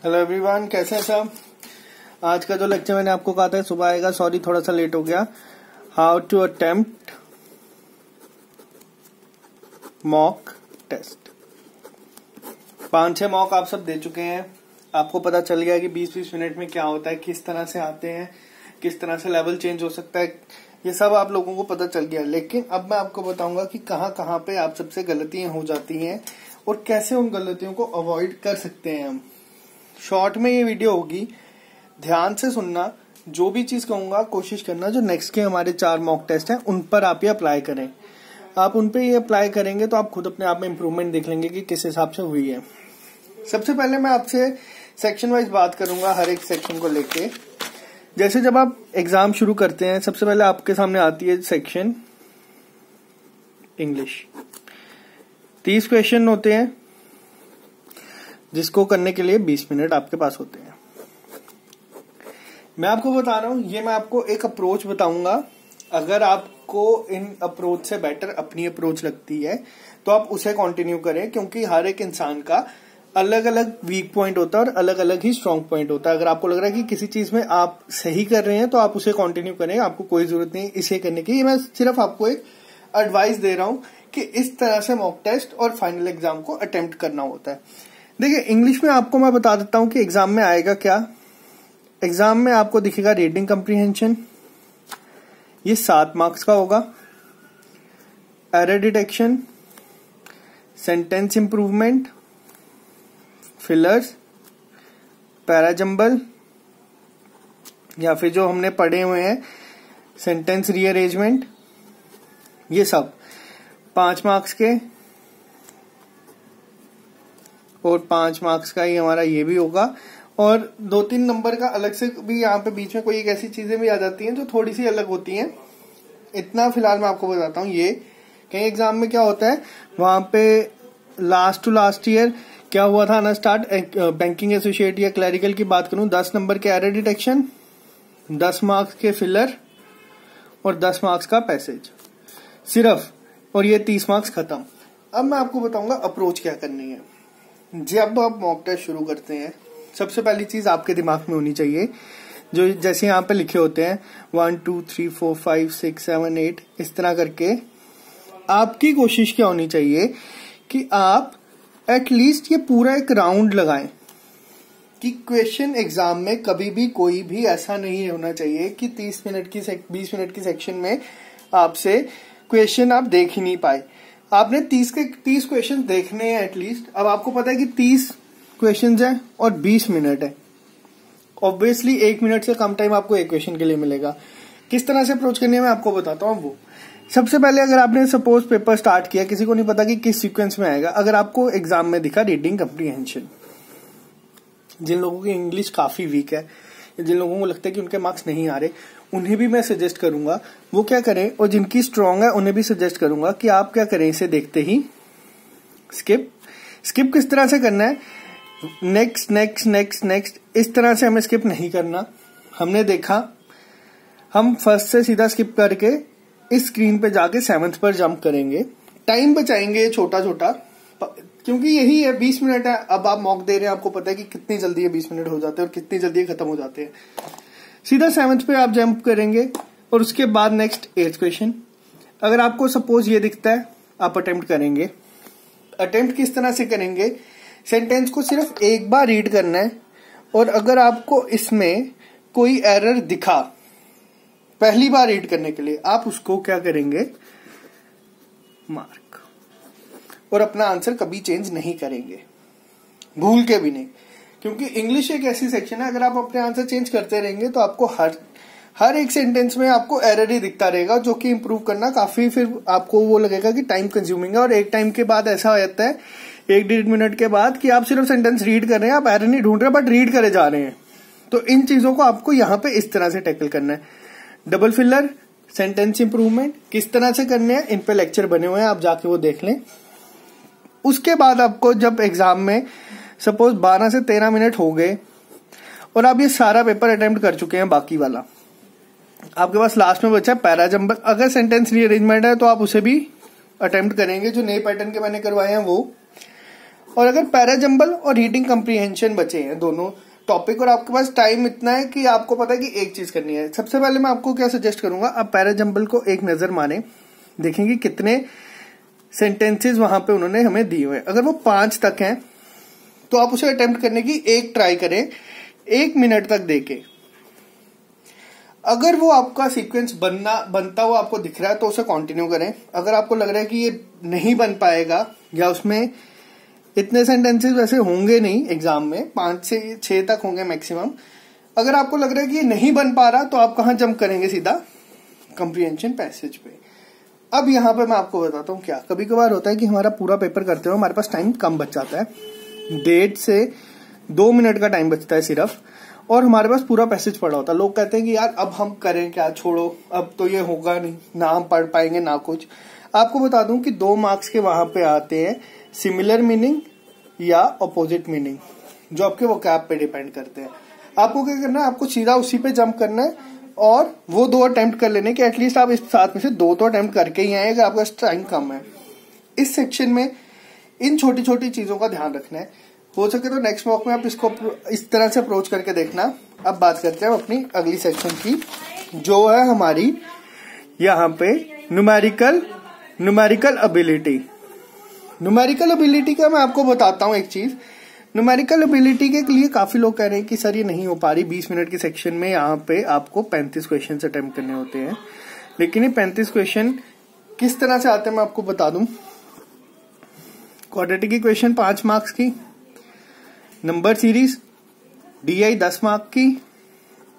Hello everyone, कैसे हैं सब। आज का जो लेक्चर मैंने आपको कहा था सुबह आएगा, सॉरी थोड़ा सा लेट हो गया। How to attempt mock test. 5-6 mock आप सब दे चुके हैं। आपको पता चल गया कि 20-20 मिनट में क्या होता है, किस तरह से आते हैं, किस तरह से लेवल चेंज हो सकता है, ये सब आप लोगों को पता चल गया। लेकिन अब मैं आपको बताऊंगा कि कहाँ पे आप सबसे गलतियां हो जाती हैं और कैसे उन गलतियों को अवॉइड कर सकते हैं हम। शॉर्ट में ये वीडियो होगी, ध्यान से सुनना। जो भी चीज कहूंगा कोशिश करना जो नेक्स्ट के हमारे 4 मॉक टेस्ट हैं उन पर आप ये अप्लाई करें। आप उन पे ये अप्लाई करेंगे तो आप खुद अपने आप में इम्प्रूवमेंट देख लेंगे कि किस हिसाब से हुई है। सबसे पहले मैं आपसे सेक्शन वाइज बात करूंगा, हर एक सेक्शन को लेके। जैसे जब आप एग्जाम शुरू करते हैं, सबसे पहले आपके सामने आती है सेक्शन इंग्लिश। 30 क्वेश्चन होते हैं जिसको करने के लिए 20 मिनट आपके पास होते हैं। मैं आपको बता रहा हूं, ये मैं आपको एक अप्रोच बताऊंगा। अगर आपको इन अप्रोच से बेटर अपनी अप्रोच लगती है तो आप उसे कंटिन्यू करें, क्योंकि हर एक इंसान का अलग अलग वीक पॉइंट होता है और अलग अलग ही स्ट्रांग पॉइंट होता है। अगर आपको लग रहा है कि किसी चीज में आप सही कर रहे हैं तो आप उसे कंटिन्यू करें, आपको कोई जरूरत नहीं इसे करने की। मैं सिर्फ आपको एक एडवाइस दे रहा हूं कि इस तरह से मॉक टेस्ट और फाइनल एग्जाम को अटेम्प्ट करना होता है। देखिए, इंग्लिश में आपको मैं बता देता हूं कि एग्जाम में आएगा क्या। एग्जाम में आपको दिखेगा रीडिंग कम्प्रीहेंशन, ये 7 मार्क्स का होगा। Error detection, sentence improvement, fillers, parajumble या फिर जो हमने पढ़े हुए हैं सेंटेंस रीअरेंजमेंट, ये सब 5 मार्क्स के। और 5 मार्क्स का ही हमारा ये भी होगा। और 2-3 नंबर का अलग से भी यहाँ पे बीच में कोई एक ऐसी चीजें भी आ जाती हैं जो थोड़ी सी अलग होती हैं। इतना फिलहाल मैं आपको बताता हूँ। ये कई एग्जाम में क्या होता है, वहां पे लास्ट टू लास्ट ईयर क्या हुआ था ना, स्टार्ट बैंकिंग एसोसिएट या क्लरिकल की बात करूं, 10 नंबर के एरर डिटेक्शन, 10 मार्क्स के फिलर और 10 मार्क्स का पैसेज सिर्फ, और ये 30 मार्क्स खत्म। अब मैं आपको बताऊंगा अप्रोच क्या करनी है। जब आप मॉक टेस्ट शुरू करते हैं, सबसे पहली चीज आपके दिमाग में होनी चाहिए, जो जैसे यहाँ पे लिखे होते हैं 1 2 3 4 5 6 7 8, इस तरह करके आपकी कोशिश क्या होनी चाहिए कि आप एटलीस्ट ये पूरा एक राउंड लगाएं। कि क्वेश्चन एग्जाम में कभी भी कोई भी ऐसा नहीं होना चाहिए कि 20 मिनट की सेक्शन में आपसे क्वेश्चन आप देख ही नहीं पाए। आपने 30 क्वेश्चन देखने हैं एटलीस्ट। अब आपको पता है कि 30 क्वेश्चन है और 20 मिनट है। ऑब्वियसली 1 मिनट से कम टाइम आपको एक क्वेश्चन के लिए मिलेगा। किस तरह से अप्रोच करनी है मैं आपको बताता हूँ। वो सबसे पहले, अगर आपने सपोज पेपर स्टार्ट किया, किसी को नहीं पता कि किस सीक्वेंस में आएगा। अगर आपको एग्जाम में दिखा रीडिंग कम्प्रीहेंशन, जिन लोगों की इंग्लिश काफी वीक है, जिन लोगों को लगता है कि उनके मार्क्स नहीं आ रहे, उन्हें भी मैं सजेस्ट करूंगा वो क्या करें, और जिनकी स्ट्रांग है उन्हें भी सजेस्ट करूंगा कि आप क्या करें, इसे देखते ही स्किप किस तरह से करना है, नेक्स्ट नेक्स्ट नेक्स्ट नेक्स्ट, इस तरह से हमें स्किप नहीं करना। हमने देखा, हम फर्स्ट से सीधा स्किप करके इस स्क्रीन पे जाके 7th पर जंप करेंगे, टाइम बचाएंगे छोटा छोटा, क्योंकि यही है 20 मिनट है। अब आप मॉक दे रहे हैं, आपको पता है कि कितनी जल्दी ये 20 मिनट हो जाते हैं और कितनी जल्दी खत्म हो जाते हैं। सीधा 7th पे आप जंप करेंगे और उसके बाद नेक्स्ट 8th क्वेश्चन। अगर आपको सपोज ये दिखता है, आप अटेम्प्ट करेंगे। अटेम्प्ट किस तरह से करेंगे, सेंटेंस को सिर्फ एक बार रीड करना है, और अगर आपको इसमें कोई एरर दिखा पहली बार रीड करने के लिए, आप उसको क्या करेंगे, मार्क, और अपना आंसर कभी चेंज नहीं करेंगे, भूल के भी नहीं। क्योंकि इंग्लिश एक ऐसी सेक्शन है, अगर आप अपने आंसर चेंज करते रहेंगे तो आपको हर एक सेंटेंस में आपको एरर ही दिखता रहेगा, जो कि इंप्रूव करना काफी, फिर आपको वो लगेगा कि टाइम कंज्यूमिंग है। और एक टाइम के बाद ऐसा हो जाता है, 1-1.5 मिनट के बाद, कि आप सिर्फ सेंटेंस रीड कर रहे हैं, आप एरर नहीं ढूंढ रहे बट रीड करे जा रहे हैं। तो इन चीजों को आपको यहाँ पे इस तरह से टैकल करना है। डबल फिलर, सेंटेंस इंप्रूवमेंट किस तरह से करने हैं, इन पे लेक्चर बने हुए हैं, आप जाके वो देख लें। उसके बाद आपको जब एग्जाम में सपोज 12 से 13 मिनट हो गए और आप ये सारा पेपर अटेम्प्ट कर चुके हैं, बाकी वाला आपके पास लास्ट में बचा पैराजंबल। अगर सेंटेंस रीअरेंजमेंट है तो आप उसे भी अटेम्प्ट करेंगे, जो नए पैटर्न के मैंने करवाए हैं वो। और अगर पैराजंबल और रीडिंग कम्प्रीहेंशन बचे हैं दोनों टॉपिक और आपके पास टाइम इतना है कि आपको पता है कि एक चीज करनी है, सबसे पहले मैं आपको क्या सजेस्ट करूंगा, आप पैराजंबल को एक नजर माने, देखेंगे कितने सेंटेंसेस वहां पे उन्होंने हमें दिए हुए हैं। अगर वो 5 तक हैं तो आप उसे अटेम्प्ट करने की एक ट्राई करें 1 मिनट तक देके। अगर वो आपका सीक्वेंस बनता हुआ आपको दिख रहा है तो उसे कंटिन्यू करें। अगर आपको लग रहा है कि ये नहीं बन पाएगा या उसमें इतने सेंटेंसेस वैसे होंगे नहीं एग्जाम में, 5 से 6 तक होंगे मैक्सिमम, अगर आपको लग रहा है कि ये नहीं बन पा रहा तो आप कहां जंप करेंगे, सीधा कम्प्रीहेंशन पैसेज पे। अब यहां पे मैं आपको बताता हूं क्या, कभी कभार होता है कि हमारा पूरा पेपर करते हुए हमारे पास टाइम कम बच जाता है, 1.5 से 2 मिनट का टाइम बचता है सिर्फ, और हमारे पास पूरा पैसेज पड़ा होता है। लोग कहते हैं कि यार अब हम करें क्या, छोड़ो अब तो ये होगा नहीं, ना हम पढ़ पाएंगे ना कुछ। आपको बता दूं कि 2 मार्क्स के वहां पे आते हैं सिमिलर मीनिंग या अपोजिट मीनिंग, जो आपके वोकैब पे डिपेंड करते हैं। आपको क्या करना है, आपको सीधा उसी पे जंप करना है और वो 2 अटेम्प्ट कर लेने के, एटलीस्ट आप इस 7 में से 2 तो अटेम्प्ट करके ही आए अगर आपका टाइम कम है। इस सेक्शन में इन छोटी छोटी चीजों का ध्यान रखना है। हो सके तो नेक्स्ट मॉक में आप इसको इस तरह से अप्रोच करके देखना। अब बात करते हैं अपनी अगली सेक्शन की, जो है हमारी यहाँ पे न्यूमेरिकल एबिलिटी। न्यूमेरिकल एबिलिटी का मैं आपको बताता हूँ एक चीज। न्यूमेरिकल एबिलिटी के लिए काफी लोग कह रहे हैं कि सर ये नहीं हो पा रही, 20 मिनट के सेक्शन में यहाँ पे आपको 35 क्वेश्चन अटेम्प्ट करने होते हैं। लेकिन ये 35 क्वेश्चन किस तरह से आते हैं मैं आपको बता दूं। क्वाड्रेटिक इक्वेशन 5 मार्क्स की, नंबर सीरीज DI 10 मार्क की,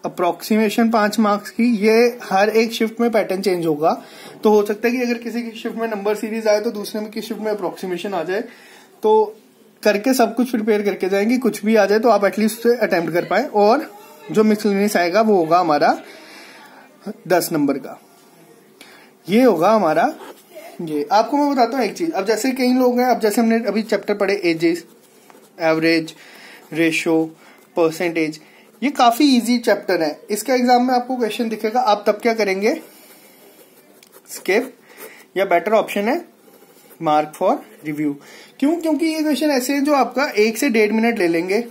अप्रोक्सीमेशन 5 मार्क्स की। ये हर एक शिफ्ट में पैटर्न चेंज होगा, तो हो सकता है कि अगर किसी की शिफ्ट में नंबर सीरीज आए तो दूसरे में की शिफ्ट में अप्रोक्सीमेशन आ जाए। तो करके सब कुछ प्रिपेयर करके जाएंगे, कुछ भी आ जाए तो आप एटलीस्ट उसे अटेम्प्ट कर पाए। और जो मिसलेनियस आएगा वो होगा हमारा 10 नंबर का, ये होगा हमारा। ये आपको मैं बताता हूँ एक चीज, अब जैसे कई लोग हैं, अब जैसे हमने अभी चैप्टर पढ़े एजेस, एवरेज, रेशो, परसेंटेज, ये काफी इजी चैप्टर है। इसका एग्जाम में आपको क्वेश्चन दिखेगा, आप तब क्या करेंगे, स्किप, या बेटर ऑप्शन है मार्क फॉर रिव्यू। क्यों? क्योंकि ये क्वेश्चन ऐसे हैं जो आपका 1 से 1.5 मिनट ले लेंगे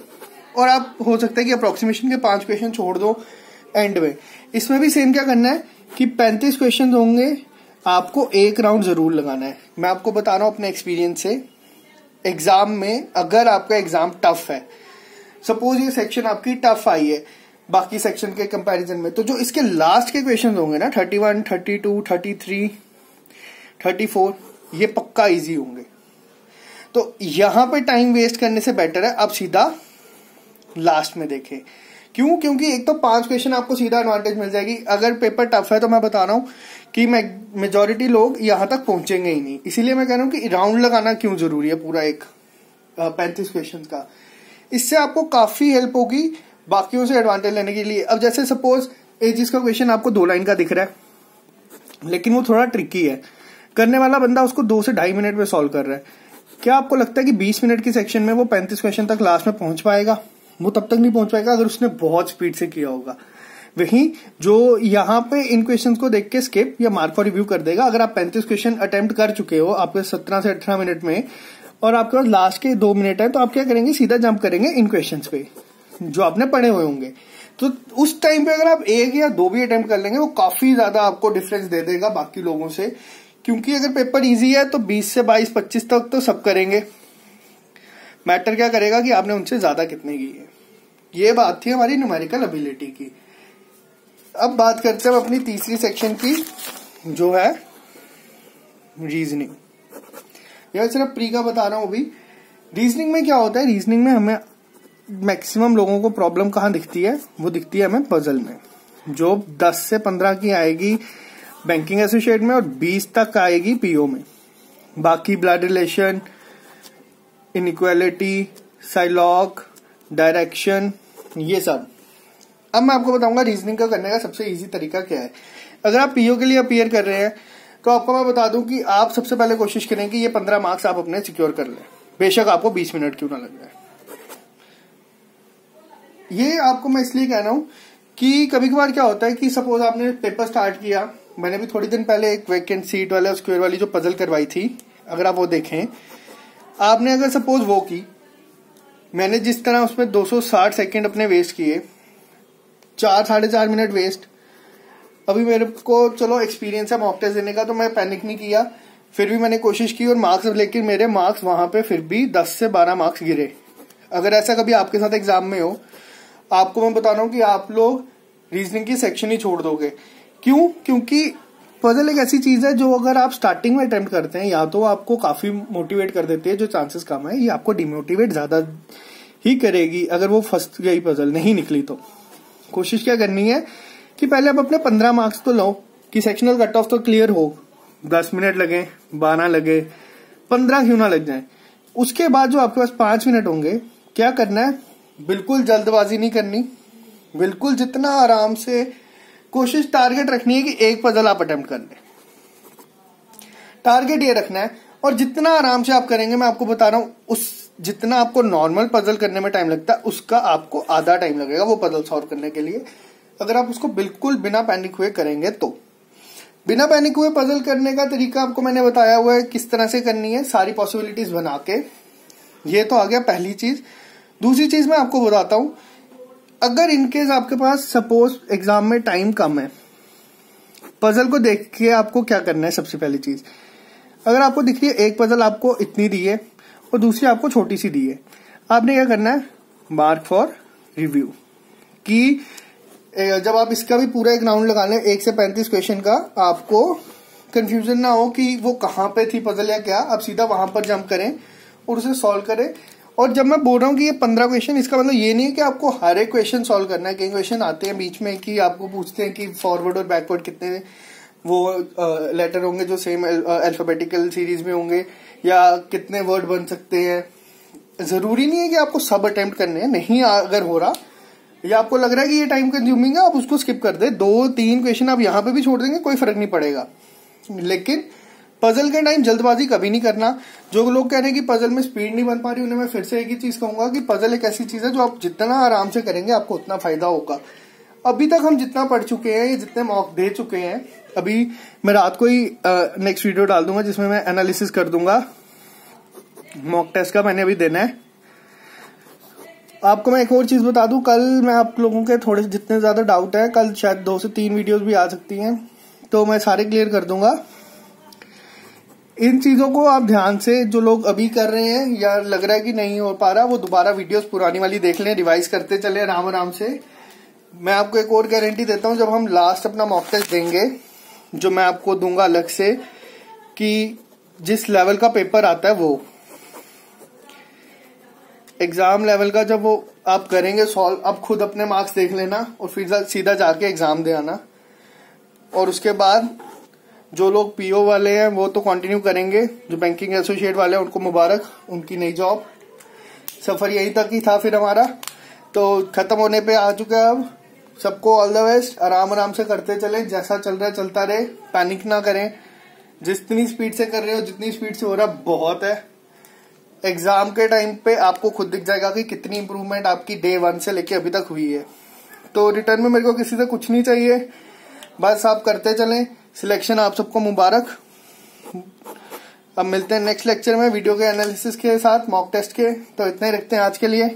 और आप हो सकता है कि अप्रोक्सीमेशन के 5 क्वेश्चन छोड़ दो एंड में। इसमें भी सेम क्या करना है कि 35 क्वेश्चन होंगे, आपको एक राउंड जरूर लगाना है। मैं आपको बता रहा हूं अपने एक्सपीरियंस से, एग्जाम में अगर आपका एग्जाम टफ है, सपोज ये सेक्शन आपकी टफ आई है बाकी सेक्शन के कंपैरिजन में, तो जो इसके लास्ट के क्वेश्चन होंगे ना 31, 32, 33, 34, ये पक्का इजी होंगे। तो यहां पे टाइम वेस्ट करने से बेटर है आप सीधा लास्ट में देखें। क्यों? क्योंकि एक तो 5 क्वेश्चन आपको सीधा एडवांटेज मिल जाएगी। अगर पेपर टफ है तो मैं बता रहा हूं कि मेजॉरिटी लोग यहां तक पहुंचेंगे ही नहीं। इसीलिए मैं कह रहा हूं कि राउंड लगाना क्यों जरूरी है पूरा एक 35 क्वेश्चन का। इससे आपको काफी हेल्प होगी बाकियों से एडवांटेज लेने के लिए। अब जैसे सपोज एजिस का क्वेश्चन आपको 2 लाइन का दिख रहा है, लेकिन वो थोड़ा ट्रिकी है, करने वाला बंदा उसको 2 से 2.5 मिनट में सॉल्व कर रहा है। क्या आपको लगता है कि 20 मिनट की सेक्शन में वो 35 क्वेश्चन तक लास्ट में पहुंच पाएगा? वो तब तक नहीं पहुंच पाएगा अगर उसने बहुत स्पीड से किया होगा। वहीं जो यहाँ पे इन क्वेश्चंस को देख के स्किप या मार्क फॉर रिव्यू कर देगा। अगर आप 35 क्वेश्चन अटेम्प्ट कर चुके हो आपके 17 से 18 मिनट में और आपके पास लास्ट के 2 मिनट है, तो आप क्या करेंगे, सीधा जंप करेंगे इन क्वेश्चंस पे जो आपने पढ़े हुए होंगे। तो उस टाइम पे अगर आप 1 या 2 भी अटेम्प्ट कर लेंगे, वो काफी ज्यादा आपको डिफरेंस दे देगा बाकी लोगों से। क्योंकि अगर पेपर इजी है तो 20 से 22, 25 तक तो सब करेंगे। मैटर क्या करेगा कि आपने उनसे ज्यादा कितने की है। ये बात थी हमारी न्यूमेरिकल एबिलिटी की। अब बात करते हैं अपनी तीसरी सेक्शन की, जो है रीजनिंग। यार सिर्फ प्री का बता रहा हूं अभी। रीजनिंग में क्या होता है, रीजनिंग में हमें मैक्सिमम लोगों को प्रॉब्लम कहां दिखती है, वो दिखती है हमें पजल में, जो 10 से 15 की आएगी बैंकिंग एसोसिएट में और 20 तक आएगी पीओ में। बाकी ब्लड रिलेशन, इनइक्वालिटी, साइलॉग, डायरेक्शन, ये सब। अब मैं आपको बताऊंगा रीजनिंग का करने का सबसे इजी तरीका क्या है। अगर आप पीओ के लिए अपीयर कर रहे हैं तो आपको मैं बता दूं कि आप सबसे पहले कोशिश करें कि ये 15 मार्क्स आप अपने सिक्योर कर लें, बेशक आपको 20 मिनट क्यों ना लग जाए। ये आपको मैं इसलिए कह रहा हूं कि कभी कभार क्या होता है कि सपोज आपने पेपर स्टार्ट किया, मैंने भी थोड़ी दिन पहले एक वैकेंट सीट वाला स्क्वायर वाली जो पजल करवाई थी, अगर आप वो देखें आपने अगर सपोज वो की, मैंने जिस तरह उसमें 260 सेकंड अपने वेस्ट किए, 4-4.5 मिनट वेस्ट। अभी मेरे को चलो एक्सपीरियंस है मॉक टेस्ट देने का, तो मैं पैनिक नहीं किया, फिर भी मैंने कोशिश की और मार्क्स, लेकिन मेरे मार्क्स वहां पे फिर भी 10 से 12 मार्क्स गिरे। अगर ऐसा कभी आपके साथ एग्जाम में हो, आपको मैं बता रहा हूं कि आप लोग रीजनिंग की सेक्शन ही छोड़ दोगे। क्यों? क्योंकि पजल एक ऐसी चीज है जो अगर आप स्टार्टिंग में अटेम्प्ट करते हैं, या तो आपको काफी मोटिवेट कर देती है, जो चांसेस कम है, ये आपको डिमोटिवेट ज्यादा ही करेगी अगर वो फंस गई पजल, नहीं निकली तो। कोशिश क्या करनी है कि पहले आप अपने 15 मार्क्स तो लो, कि सेक्शनल कट ऑफ तो क्लियर हो, 10 मिनट लगे, 12 लगे, 15 क्यों ना लग जाए। उसके बाद जो आपके पास 5 मिनट होंगे, क्या करना है, बिल्कुल जल्दबाजी नहीं करनी, बिल्कुल जितना आराम से, कोशिश टारगेट रखनी है कि एक पजल आप अटेम्प्ट कर लें, टारगेट ये रखना है। और जितना आराम से आप करेंगे, मैं आपको बता रहा हूं, उस जितना आपको नॉर्मल पजल करने में टाइम लगता है, उसका आपको आधा टाइम लगेगा वो पजल सॉल्व करने के लिए, अगर आप उसको बिल्कुल बिना पैनिक हुए करेंगे तो। बिना पैनिक हुए पजल करने का तरीका आपको मैंने बताया हुआ है किस तरह से करनी है, सारी पॉसिबिलिटीज बना के। ये तो आ गया पहली चीज। दूसरी चीज मैं आपको बताता हूं, अगर इनकेस आपके पास सपोज एग्जाम में टाइम कम है, पजल को देख के आपको क्या करना है। सबसे पहली चीज, अगर आपको दिख रही है एक पजल आपको इतनी दी है और दूसरी आपको छोटी सी दी है, आपने क्या करना है, मार्क फॉर रिव्यू, कि जब आप इसका भी पूरा एक राउंड लगा लें 1 से 35 क्वेश्चन का, आपको कंफ्यूजन ना हो कि वो कहां पे थी पजल या क्या, आप सीधा वहां पर जंप करें और उसे सॉल्व करें। और जब मैं बोल रहा हूँ कि ये 15 क्वेश्चन, इसका मतलब ये नहीं है कि आपको हर एक क्वेश्चन सॉल्व करना है। कई क्वेश्चन आते हैं बीच में कि आपको पूछते हैं कि फॉरवर्ड और बैकवर्ड कितने वो लेटर होंगे जो सेम अल्फाबेटिकल सीरीज में होंगे, या कितने वर्ड बन सकते हैं। जरूरी नहीं है कि आपको सब अटेम्प्ट करने हैं, नहीं अगर हो रहा या आपको लग रहा है कि ये टाइम कंज्यूमिंग है, आप उसको स्किप कर दे, 2-3 क्वेश्चन आप यहां पे भी छोड़ देंगे, कोई फर्क नहीं पड़ेगा। लेकिन पजल के टाइम जल्दबाजी कभी नहीं करना। जो लोग कह रहे हैं कि पजल में स्पीड नहीं बन पा रही, उन्हें मैं फिर से एक ही चीज कहूंगा कि पजल एक ऐसी चीज है जो आप जितना आराम से करेंगे आपको उतना फायदा होगा। अभी तक हम जितना पढ़ चुके हैं, ये जितने मॉक दे चुके हैं, अभी मैं रात को ही नेक्स्ट वीडियो डाल दूंगा जिसमें मैं एनालिसिस कर दूंगा मॉक टेस्ट का, मैंने अभी देना है। आपको मैं एक और चीज बता दूं, कल मैं आप लोगों के थोड़े जितने ज्यादा डाउट है, कल शायद 2 से 3 वीडियोस भी आ सकती हैं, तो मैं सारे क्लियर कर दूंगा। इन चीजों को आप ध्यान से, जो लोग अभी कर रहे हैं या लग रहा है कि नहीं हो पा रहा, वो दोबारा वीडियोस पुरानी वाली देख लें, रिवाइज करते चले आराम आराम से। मैं आपको एक और गारंटी देता हूं, जब हम लास्ट अपना मॉक टेस्ट देंगे, जो मैं आपको दूंगा अलग से, कि जिस लेवल का पेपर आता है वो एग्जाम लेवल का, जब वो आप करेंगे सॉल्व, आप खुद अपने मार्क्स देख लेना और फिर सीधा जाके एग्जाम दे आना। और उसके बाद जो लोग पीओ वाले हैं वो तो कंटिन्यू करेंगे, जो बैंकिंग एसोसिएट वाले हैं उनको मुबारक, उनकी नई जॉब। सफर यही तक ही था फिर हमारा, तो खत्म होने पे आ चुका है अब। सबको ऑल द बेस्ट, आराम आराम से करते चले, जैसा चल रहा है चलता रहे, पैनिक ना करें। जितनी स्पीड से कर रहे हो, जितनी स्पीड से हो रहा बहुत है। एग्जाम के टाइम पे आपको खुद दिख जाएगा कि कितनी इंप्रूवमेंट आपकी डे 1 से लेके अभी तक हुई है। तो रिटर्न में मेरे को किसी से कुछ नहीं चाहिए, बस आप करते चलें। सिलेक्शन आप सबको मुबारक। अब मिलते हैं नेक्स्ट लेक्चर में वीडियो के एनालिसिस के साथ, मॉक टेस्ट के। तो इतना ही रखते हैं आज के लिए।